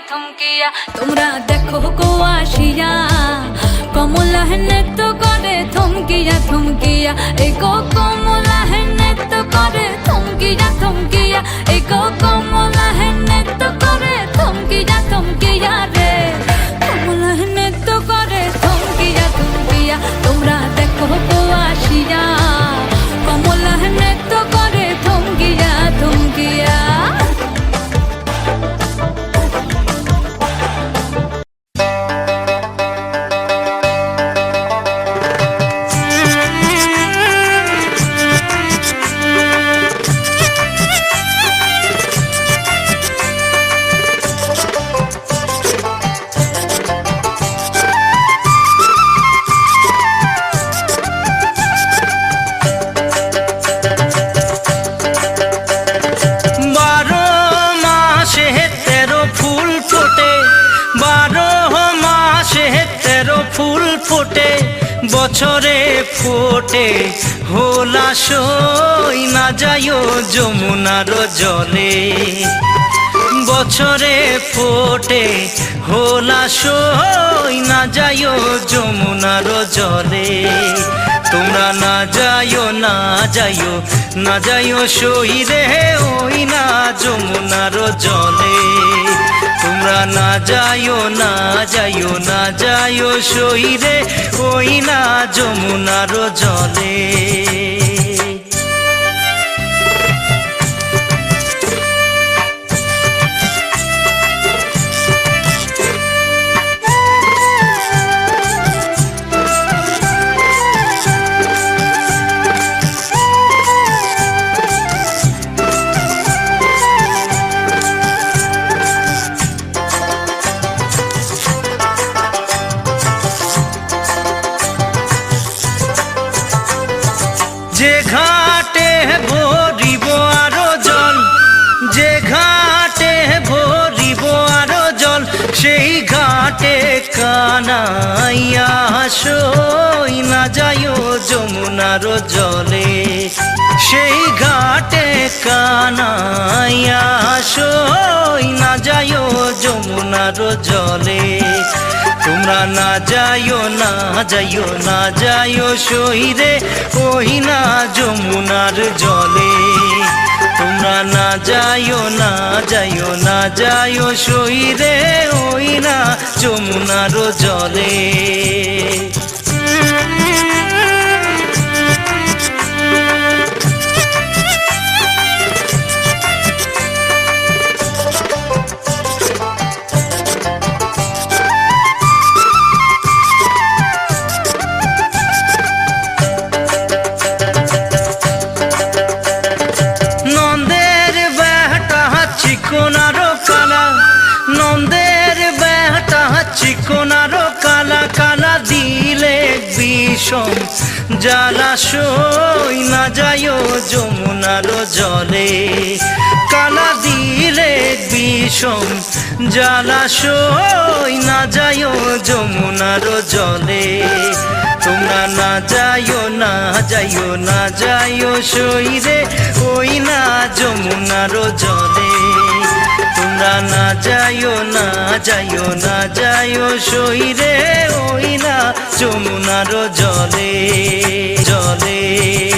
থমকিয়া তোমরা দেখো গো আসিয়া কমলা হেনে তো করে থমকিয়া থমকিয়া এই গো কমলা হেনে তো করে থমকিয়া থমকিয়া এই গো কমলা হেনে তো করে থমকিয়া থমকিয়া রে কমলা হেনে তো করে থমকিয়া থমকিয়া তোমরা দেখো গো আসিয়া কমলা হেনে তো করে থমকিয়া থমকিয়া বছরে ফোটে হোলাসই না যাইও যমুনার জলে বছরে ফোটে হোলাসই না যাইও যমুনার জলে তোমরা না যাইও না যাইও না যাইও সই রে ওই না যমুনার জলে তোমরা না যাইও না যাইও না যাইও সই রে ওই না যমুনার জলে যে ঘাটে ভরিব আরো জল যে ঘাটে ভরিব আরো জল সেই ঘাটে কানাইয়া সই না যাইও যমুনার জলে সেই ঘাটে কানাইয়া সই না যাইও যমুনার জলে তোমরা না যাইও না যাইও না যাইও সই রে ওই না যমুনার জলে তোমরা না যাইও না যাইও না যাইও সই রে ওই না যমুনার জলে চিকনারো কালা কালা দিলে বিষম জলাশয় না যাইও যমুনার জলে কালা দিলে বিষম জলাশয় না যাইও যমুনার জলে তোমরা না যাইও না যাইও না যাইও সই রে ওই না যমুনার জলে তোমরা না যাইও না যাইও না যাইও সই রে ওই না যমুনার জলে জলে।